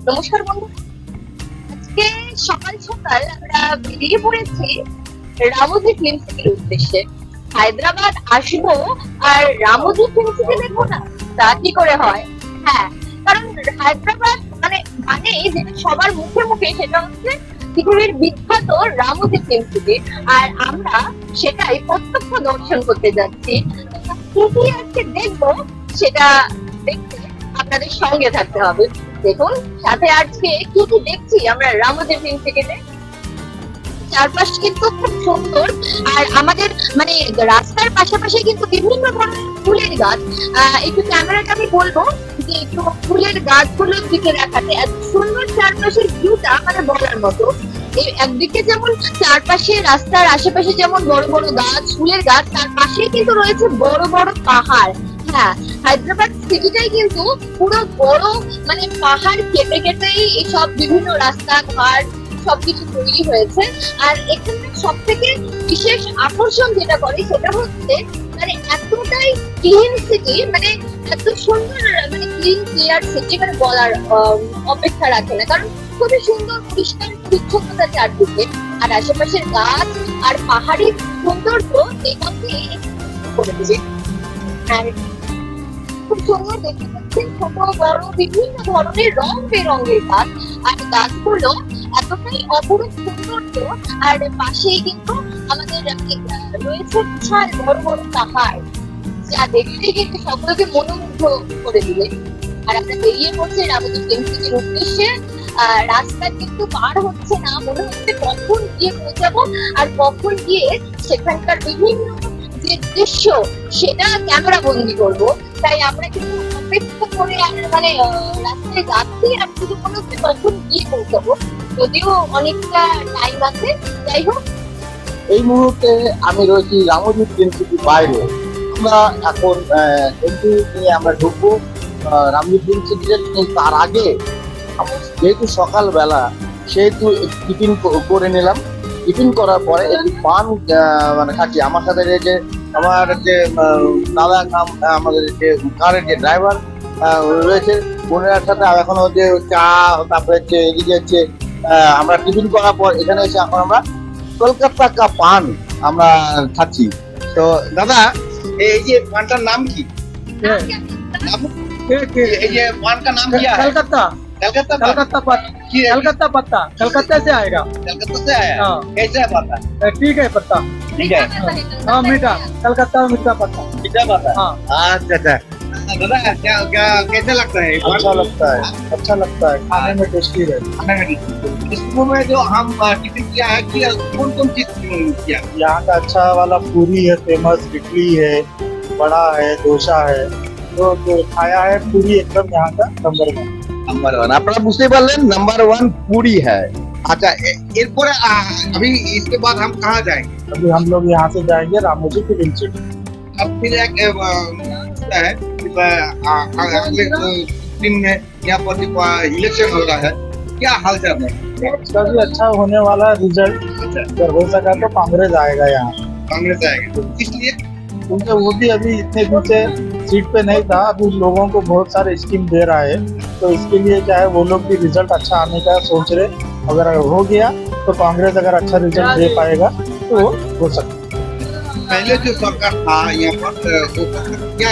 নমস্কার বন্ধু, আজকে সকাল সকাল আমরা বেরিয়ে পড়েছি রামোজি ফিল্ম সিটির উদ্দেশ্যে। হায়দ্রাবাদ আসবো আর রামোজি ফিল্ম সিটি দেখবো না, তা কি করে হয়? হ্যাঁ, কারণ হায়দ্রাবাদ মানে যেটা সবার মুখে মুখে, সেটা হচ্ছে পৃথিবীর বিখ্যাত রামোজি ফিল্ম সিটি। আর আমরা সেটাই প্রত্যক্ষ দর্শন করতে যাচ্ছি। কি কি আজকে দেখবো সেটা দেখতে আপনাদের সঙ্গে থাকতে হবে। দেখুন সাথে আজকে কি কি দেখছি আমরা রামোজি ফিল্ম সিটিতে। চারপাশ কিন্তু খুব সুন্দর। আর আমাদের মানে রাস্তার পাশাপাশি কিন্তু বিভিন্ন ধরনের ফুলের গাছ। একটু ক্যামেরাটা আমি বলবো যে একটু ফুলের গাছগুলোর দিকে দেখাতে, এত সুন্দর চারপাশের ভিউটা মানে বলার মতো। এই একদিকে যেমন চারপাশে রাস্তার আশেপাশে যেমন বড় বড় গাছ, ফুলের গাছ, তার পাশেই কিন্তু রয়েছে বড় বড় পাহাড়। হ্যাঁ, হায়দ্রাবাদ সিটিটাই কিন্তু পুরো বড় মানে পাহাড় কেটে কেটেই সব বিভিন্ন রাস্তা ঘাট সবকিছু তৈরি হয়েছে। আর এখানে সব থেকে বিশেষ আকর্ষণ যেটা করে সেটা হচ্ছে মানে এতটাই ক্লিন সিটি, মানে এত সুন্দর, মানে ক্লিন ক্লিয়ার সিটি মানে বলার অপেক্ষা রাখে না। কারণ খুবই সুন্দর পরিষ্কার পরিচ্ছন্নতা চারদিকে, আর আশেপাশের গাছ আর পাহাড়ি সৌন্দর্য এটাকে করে দিবে। আর খুব সুন্দর দেখতে পাচ্ছেন ছোট বড় বিভিন্ন ধরনের রং বেরঙের গাছ। আর গাছগুলো এতটাই অপরূপ সৌন্দর্য। আর পাশেই কিন্তু আমাদের রয়েছে বিশাল বড় বড় পাহাড়, যা দেখতে কিন্তু সকলকে মনোমুগ্ধ করে দিবে। আর আমরা বেরিয়ে পড়ছি রামোজি ফিল্ম সিটির উদ্দেশ্যে। রাস্তা কিন্তু পার হচ্ছে না, মনে হচ্ছে কখন গিয়ে পৌঁছাবো আর কখন গিয়ে সেখানকার বিভিন্ন যে দৃশ্য সেটা ক্যামেরা বন্দি করবো। তাই আমরা কিন্তু অপেক্ষা করে মানে রাস্তায় যাচ্ছি, আর শুধু মনে হচ্ছে কখন গিয়ে পৌঁছাবো, যদিও অনেকটা টাইম আছে। যাই হোক, এই মুহূর্তে আমি রয়েছি রামোজি ফিল্ম সিটির বাইরে। আমরা এখন এন্ট্রি নিয়ে আমরা ঢুকবো রামোজি ফিল্ম সিটিতে। তার আগে যেহেতু সকালবেলা, সেহেতু টিফিন করে নিলাম। টিফিন করার পরে একটু পান মানে খাচ্ছি। আমার সাথে যে আমার যে দাদা আমাদের যে কারের যে ড্রাইভার রয়েছে, বোনের সাথে এখন হচ্ছে চা, তারপরে হচ্ছে এদিকে হচ্ছে আমরা টিফিন করার পর এখানে এসে এখন আমরা কলকাতা কা পান আমরা খাচ্ছি। তো দাদা, এই যে পানটার নাম কি? এই যে পাन का नाम क्या है? कलकत्ता कलकत्ता कलकत्ता पत्ता कलकत्ता पत्ता कलकत्ता से आएगा। कलकत्ता से आया है? हाँ। कैसा है पता? ठीक है पत्ता। ठीक है, हाँ मीठा, कलकत्ता में मीठा पत्ता। मीठा पता। हाँ। अच्छा अच्छा। दादा क्या क्या कैसा लगता है? अच्छा लगता है, अच्छा लगता है, खाने में टेस्टी है। खाने में इसको में जो हम टिफिन किया है कि कौन कौन चीज किया? यहाँ का अच्छा वाला पूरी है फेमस, इडली है, बड़ा है, डोसा है। जो खाया है पूरी एकदम यहाँ का नंबर 1। नंबर 1 আপনারা বুঝতে পারলেন, नंबर 1 पूरी है। अच्छा, এরপরে अभी इसके बाद हम कहाँ जाएंगे? अभी हम लोग यहाँ से जाएंगे रामोजी फिल्म सिटी। अब फिर एक है अगले दिन में यहाँ पर इलेक्शन हो रहा है, क्या हाल चाल है? उसका भी अच्छा होने वाला है रिजल्ट। अगर हो सका तो कांग्रेस आएगा यहाँ, कांग्रेस आएगा। तो इसलिए क्योंकि वो भी अभी इतने दिन से सीट पे नहीं था, अभी लोगों को बहुत सारे स्कीम दे रहा है। तो इसके लिए क्या है, वो लोग भी रिजल्ट अच्छा आने का सोच रहे। अगर हो गया तो कांग्रेस अगर अच्छा रिजल्ट दे पाएगा तो हो सकता है। पहले जो सरकार था यहाँ पर क्या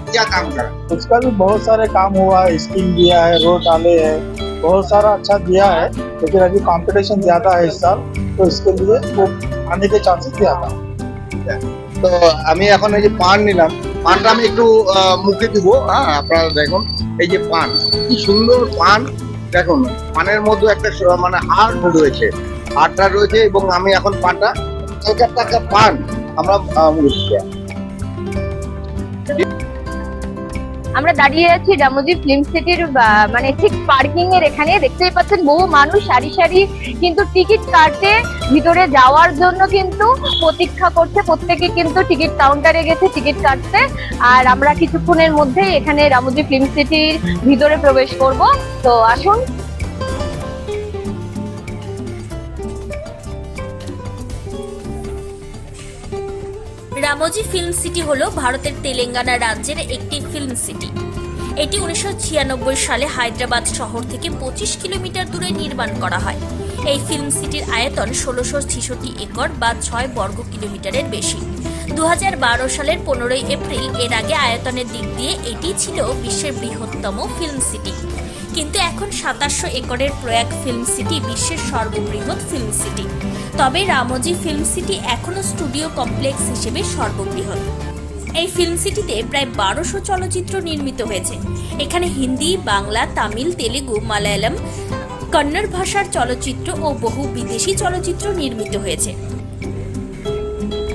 क्या काम करा? उसका भी बहुत सारे काम हुआ है, स्कीम दिया है, रोड डाले हैं, बहुत सारा अच्छा दिया है। लेकिन अभी कंपटीशन ज्यादा है इस साल, तो इसके लिए वो आने के चांसेस ज्यादा है। তো আমি এখন এই যে পান নিলাম, পানটা আমি একটু মুখে দিব। হ্যাঁ, আপনারা দেখুন এই যে পান, কি সুন্দর পান। দেখুন পানের মধ্যে একটা মানে হাড় রয়েছে, হাড়টা রয়েছে। এবং আমি এখন পানটা কলকাতা কা পান আমরা আমরা দাঁড়িয়ে আছি রামোজি ফিল্ম সিটির মানে ঠিক পার্কিং এর এখানে। দেখতেই পাচ্ছেন বহু মানুষ সারি সারি কিন্তু টিকিট কাটতে ভিতরে যাওয়ার জন্য কিন্তু প্রতীক্ষা করছে। প্রত্যেকে কিন্তু টিকিট কাউন্টারে গেছে টিকিট কাটতে। আর আমরা কিছুক্ষণের মধ্যেই এখানে রামোজি ফিল্ম সিটির ভিতরে প্রবেশ করব। তো আসুন। রামোজি ফিল্ম সিটি হলো ভারতের তেলেঙ্গানা রাজ্যের একটি ফিল্ম সিটি। এটি 1996 সালে হায়দ্রাবাদ শহর থেকে 25 কিলোমিটার দূরে নির্মাণ করা হয়। এই ফিল্ম সিটির আয়তন 1666 একর বা 6 বর্গ কিলোমিটারের বেশি। 2012 সালের 15 এপ্রিল এর আগে আয়তনের দিক দিয়ে এটি ছিল বিশ্বের বৃহত্তম ফিল্ম সিটি, কিন্তু এখন 2700 একরের প্রয়াগ ফিল্ম সিটি বিশ্বের সর্ববৃহৎ ফিল্ম সিটি। তবে রামোজি ফিল্ম সিটি এখনও স্টুডিও কমপ্লেক্স হিসেবে সর্ববৃহৎ। এই ফিল্ম সিটিতে প্রায় 1200 চলচ্চিত্র নির্মিত হয়েছে। এখানে হিন্দি, বাংলা, তামিল, তেলেগু, মালায়ালাম, কন্নড় ভাষার চলচ্চিত্র ও বহু বিদেশি চলচ্চিত্র নির্মিত হয়েছে।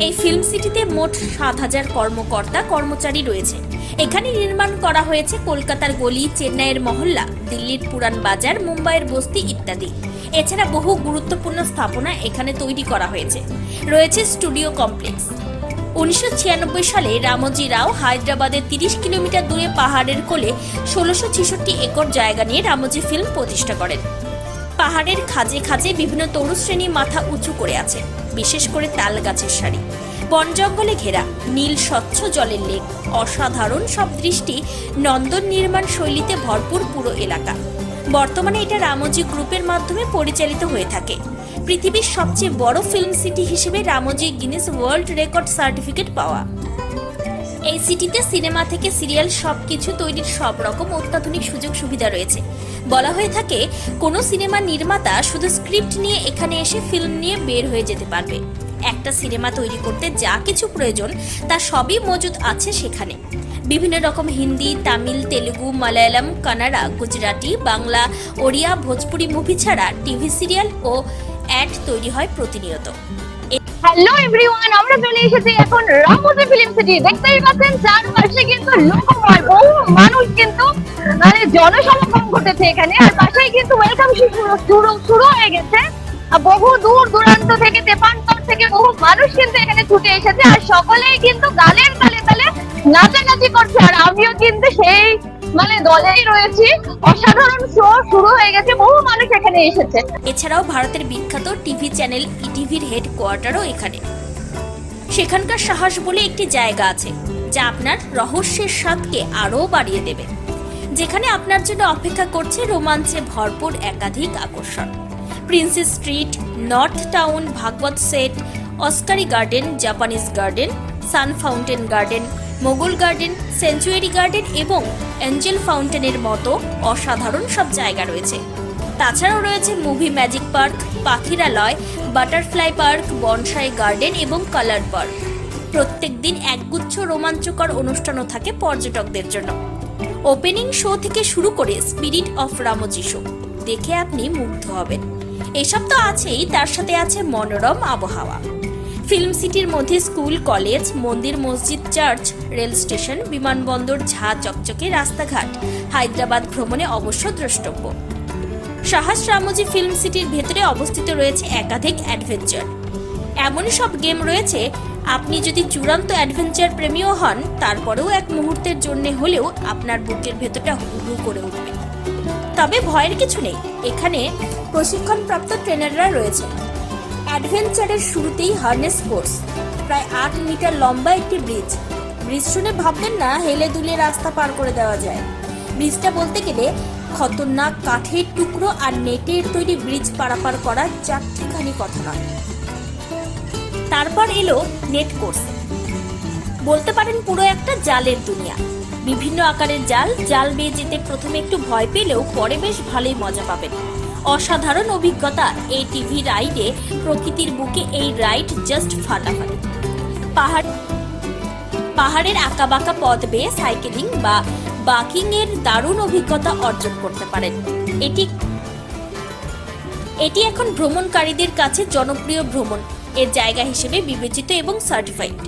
এই ফিল্ম সিটিতে মোট 7000 কর্মচারী রয়েছে। এখানে নির্মাণ করা হয়েছে কলকাতার গলি, চেন্নাইয়ের মহল্লা, দিল্লির পুরান বাজার, মুম্বাইয়ের বস্তি ইত্যাদি। এছাড়া বহু গুরুত্বপূর্ণ স্থাপনা এখানে তৈরি করা হয়েছে। রয়েছে স্টুডিও কমপ্লেক্স। 1996 সালে রামোজি রাও হায়দ্রাবাদের 30 কিলোমিটার দূরে পাহাড়ের কোলে 1666 একর জায়গা নিয়ে রামোজি ফিল্ম প্রতিষ্ঠা করেন। পাহাড়ের খাঁজে খাঁজে বিভিন্ন তরুশ্রেণী মাথা উঁচু করে আছে, বিশেষ করে তাল গাছের সারি। বন জঙ্গলে ঘেরা, নীল স্বচ্ছ জলের লেক, অসাধারণ সব দৃষ্টি, নন্দন নির্মাণ শৈলীতে ভরপুর পুরো এলাকা। বর্তমানে এটা রামোজি গ্রুপের মাধ্যমে পরিচালিত হয়ে থাকে। পৃথিবীর সবচেয়ে বড় ফিল্ম সিটি হিসেবে Ramoji Guinness world record certificate পাওয়া। এই সিটিতে সিনেমা থেকে সিরিয়াল সবকিছু তৈরির সব রকম অত্যাধুনিক সুযোগ সুবিধা রয়েছে। বলা হয়ে থাকে কোনো সিনেমা নির্মাতা শুধু স্ক্রিপ্ট নিয়ে এখানে এসে ফিল্ম নিয়ে বের হয়ে যেতে পারবে। একটা সিনেমা তৈরি করতে যা কিছু প্রয়োজন তা সবই মজুদ আছে সেখানে। বিভিন্ন রকম হিন্দি, তামিল, তেলেগু, মালায়ালাম, কানাড়া, গুজরাটি, বাংলা, ওড়িয়া, ভোজপুরি মুভি ছাড়া টিভি সিরিয়াল ও অ্যাড তৈরি হয় প্রতিনিয়ত। হ্যালো এভরিওয়ান, আমরা চলে এসেছি এখন রামোজি ফিল্ম সিটি। দেখতেই পাচ্ছেন চারপাশে কিন্তু লোকময়, বহু মানুষ কিন্তু মানে জনসমাগম ঘটেছে এখানে। আর পাশেই কিন্তু ওয়েলকাম শুরু হয়ে গেছে। বহু দূর দূরান্ত থেকে, তেপান্তর থেকে বহু মানুষ কিন্তু এখানে ছুটে এসেছে। আর সকলেই কিন্তু গানের তালে তালে নাচানাচি করছে। আর আমিও কিন্তু সেই মানে দলেই রয়েছি। অসাধারণ শো শুরু হয়ে গেছে, বহু মানুষ এখানে এসেছে। এছাড়াও ভারতের বিখ্যাত টিভি চ্যানেল ইটিভির হেডকোয়ার্টারও এখানে। সেখানকার সাহস বলে একটি জায়গা আছে যা আপনার রহস্যের স্বাদকে আরও বাড়িয়ে দেবে, যেখানে আপনার জন্য অপেক্ষা করছে রোমাঞ্চে ভরপুর একাধিক আকর্ষণ। Princess Street, North Town, Bhagwat set, অস্কারি garden, Japanese garden, sun fountain garden, Mughal garden, century garden এবং অ্যাঞ্জেল ফাউন্টেনের মতো অসাধারণ সব জায়গা রয়েছে। তাছাড়াও রয়েছে মুভি ম্যাজিক পার্ক, পাখিরালয়, বাটারফ্লাই পার্ক, বনসাই গার্ডেন এবং কালার পার্ক। প্রত্যেক দিন একগুচ্ছ রোমাঞ্চকর অনুষ্ঠানও থাকে পর্যটকদের জন্য। ওপেনিং শো থেকে শুরু করে স্পিরিট অফ রামোজি শো দেখে আপনি মুগ্ধ হবেন। এসব তো আছেই, তার সাথে আছে মনোরম আবহাওয়া। ফিল্ম সিটির মধ্যে স্কুল, কলেজ, মন্দির, মসজিদ, চার্চ, রেল স্টেশন, বিমানবন্দর, ঝাঁ চকচকে রাস্তাঘাট হায়দ্রাবাদ ভ্রমণে অবশ্য দ্রষ্টব্য। সাহস রামোজি ফিল্ম সিটির ভেতরে অবস্থিত রয়েছে একাধিক অ্যাডভেঞ্চার। এমনই সব গেম রয়েছে, আপনি যদি চূড়ান্ত অ্যাডভেঞ্চার প্রেমীও হন তারপরেও এক মুহূর্তের জন্য হলেও আপনার বুকের ভেতরটা হুহু করে উঠবে। তবে ভয়ের কিছু নেই, এখানে প্রশিক্ষণপ্রাপ্ত ট্রেনাররা রয়েছে। অ্যাডভেঞ্চারের শুরুতেই হার্নেস কোর্স, প্রায় 8 মিটার লম্বা একটি ব্রিজ। ব্রিজ শুনে ভাববেন না হেলে দুলে রাস্তা পার করে দেওয়া যায়। ব্রিজটা বলতে গেলে খতরনাক কাঠের টুকরো আর নেটের তৈরি ব্রিজ পারাপার করা চারটিখানি কথা নয়। তারপর এলো নেট কোর্স, বলতে পারেন পুরো একটা জালের দুনিয়া। বিভিন্ন আকারের জাল বেয়ে যেতে প্রথমে একটু ভয় পেলেও পরে বেশ ভালোই মজা পাবেন। অসাধারণ অভিজ্ঞতা এই টিভি রাইডে। প্রকৃতির বুকে এই রাইড জাস্ট ফাটাফাটি। পাহাড়ের আঁকাবাঁকা পথ বেয়ে সাইকেলিং বা বাকিং এর দারুণ অভিজ্ঞতা অর্জন করতে পারেন। এটি এখন ভ্রমণকারীদের কাছে জনপ্রিয় ভ্রমণ এর জায়গা হিসেবে বিবেচিত এবং সার্টিফাইড।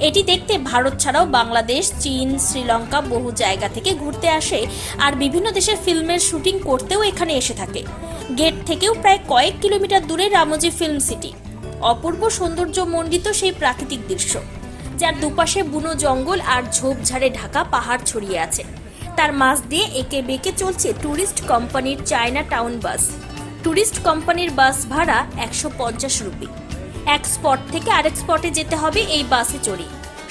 এটি দেখতে ভারত ছাড়াও বাংলাদেশ, চীন, শ্রীলঙ্কা বহু জায়গা থেকে ঘুরতে আসে। আর বিভিন্ন দেশের ফিল্মের শুটিং করতেও এখানে এসে থাকে। গেট থেকেও প্রায় কয়েক কিলোমিটার দূরে রামোজি ফিল্ম সিটি। অপূর্ব সৌন্দর্য মণ্ডিত সেই প্রাকৃতিক দৃশ্য, যার দুপাশে বুনো জঙ্গল আর ঝোপঝাড়ে ঢাকা পাহাড় ছড়িয়ে আছে। তার মাঝ দিয়ে একে বেঁকে চলছে ট্যুরিস্ট কোম্পানির চায়না টাউন বাস। ট্যুরিস্ট কোম্পানির বাস ভাড়া 150 রুপি। এক স্পট থেকে আরেক স্পটে যেতে হবে এই বাসে চড়ে।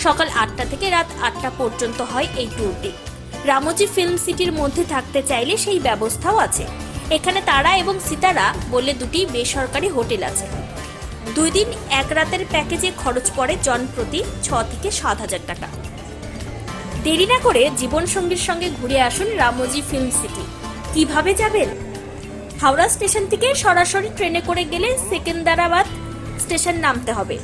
সকাল 8টা থেকে রাত 8টা পর্যন্ত হয় এই ট্যুরটি। রামোজি ফিল্ম সিটির মধ্যে থাকতে চাইলে সেই ব্যবস্থাও আছে। এখানে তারা এবং সিতারা বলে দুটি বেসরকারি হোটেল আছে। 2 দিন 1 রাতের প্যাকেজে খরচ পড়ে জনপ্রতি 6 থেকে 7,000 টাকা। দেরি না করে জীবনসঙ্গীর সঙ্গে ঘুরে আসুন রামোজি ফিল্ম সিটি। কিভাবে যাবেন? হাওড়া স্টেশন থেকে সরাসরি ট্রেনে করে গেলে সেকেন্দারাবাদ স্টেশন নামতে হবে।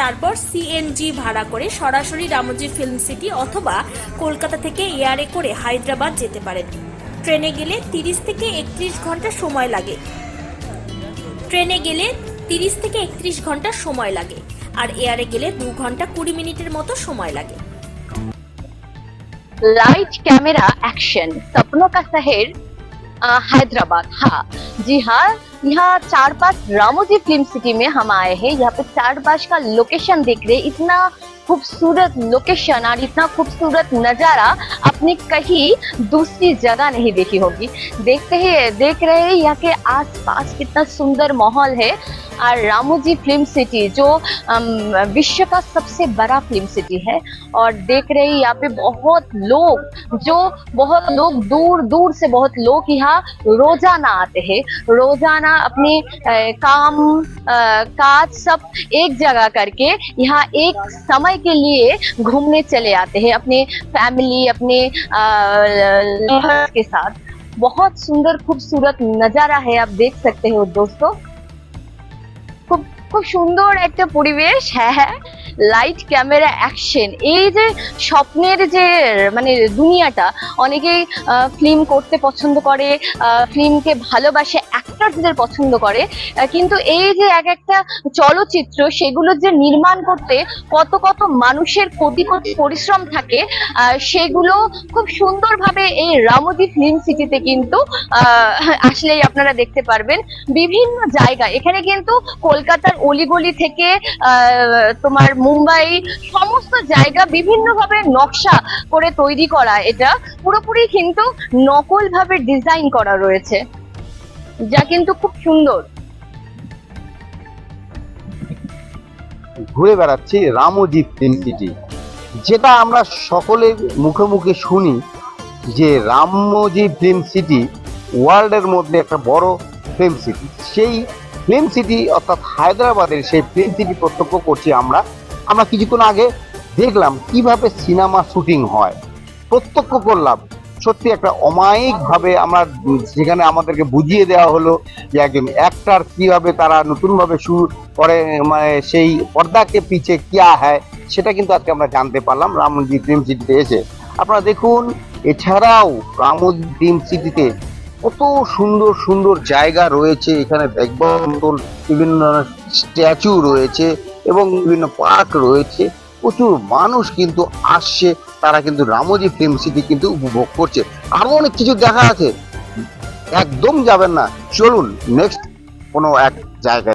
তারপর সিএনজি ভাড়া করে সরাসরি রামোজি ফিল্ম সিটি অথবা কলকাতা থেকে এয়ারে করে হায়দ্রাবাদ যেতে পারেন। ট্রেনে গেলে 30 থেকে 31 ঘন্টা সময় লাগে। আর এয়ারে গেলে 2 ঘন্টা 20 মিনিটের মতো সময় লাগে। लाइट कैमरा एक्शन सपनों का शहर हैदराबाद। हाँ जी हाँ, यहाँ चारबाग रामोजी फिल्म सिटी में हम आए हैं। यहाँ पे चारबाग का लोकेशन देख रहे हैं, इतना खूबसूरत लोकेशन और इतना खूबसूरत नजारा आपने कहीं दूसरी जगह नहीं देखी होगी। देख रहे हैं यहाँ के आसपास कितना सुंदर माहौल है। और रामोजी फिल्म सिटी जो विश्व का सबसे बड़ा फिल्म सिटी है। और देख रहे हैं यहाँ पे बहुत लोग दूर दूर से बहुत लोग यहाँ रोजाना आते हैं। रोजाना अपने काज सब एक जगह करके यहाँ एक समय के लिए घूमने चले आते हैं अपने फैमिली अपने के साथ। बहुत सुंदर खूबसूरत नजारा है, आप देख सकते हो दोस्तों। খুব সুন্দর একটা পরিবেশ। হ্যাঁ, লাইট ক্যামেরা অ্যাকশন, এই যে স্বপ্নের যে মানে দুনিয়াটা, অনেকেই ফিল্ম করতে পছন্দ করে, ফিল্মকে ভালোবাসে, অ্যাক্টরদের পছন্দ করে, কিন্তু এই যে এক একটা চলচ্চিত্র সেগুলো যে নির্মাণ করতে কত কত মানুষের কোটি কোটি পরিশ্রম থাকে, সেগুলো খুব সুন্দরভাবে এই রামোজি ফিল্ম সিটিতে কিন্তু আসলেই আপনারা দেখতে পারবেন। বিভিন্ন জায়গা এখানে কিন্তু কলকাতার অলিগলি থেকে তোমার মুম্বাই সমস্ত জায়গা বিভিন্নভাবে নকশা করে তৈরি করা, এটা পুরোপুরি কিন্তু নকল ভাবে ডিজাইন করা রয়েছে, যা কিন্তু খুব সুন্দর। ঘুরে বেড়াচ্ছি রামোজি ফিল্ম সিটি, যেটা আমরা সকলে মুখে মুখে শুনি যে রামোজি ফিল্ম সিটি ওয়ার্ল্ডের মধ্যে একটা বড় ফিল্ম সিটি। সেই ফিল্ম সিটি অর্থাৎ হায়দ্রাবাদের সেই ফিল্ম সিটি প্রত্যক্ষ করছি আমরা কিছুক্ষণ আগে দেখলাম কিভাবে সিনেমা শুটিং হয়, প্রত্যক্ষ করলাম। সত্যি একটা অমায়িক ভাবে আমরা যেখানে আমাদেরকে বুঝিয়ে দেওয়া হলো যে একজন অ্যাক্টর কিভাবে তারা নতুন ভাবে শুরু করে, মানে সেই পর্দাকে পিছে কিয়া হয়, সেটা কিন্তু আজকে আমরা জানতে পারলাম রামোজি ফিল্ম সিটিতে এসে। আপনারা দেখুন, এছাড়াও রামোজি ফিল্ম সিটিতে কত সুন্দর সুন্দর জায়গা রয়েছে। এখানে দেখবার মতন বিভিন্ন স্ট্যাচু রয়েছে এবং বিভিন্ন পার্ক রয়েছে। প্রচুর মানুষ কিন্তু আসছে, তারা কিন্তু রামোজি ফিল্ম সিটি কিন্তু উপভোগ করছে। আরো অনেক কিছু দেখা আছে, একদম যাবেন না, চলুন নেক্সট কোনো এক জায়গায়।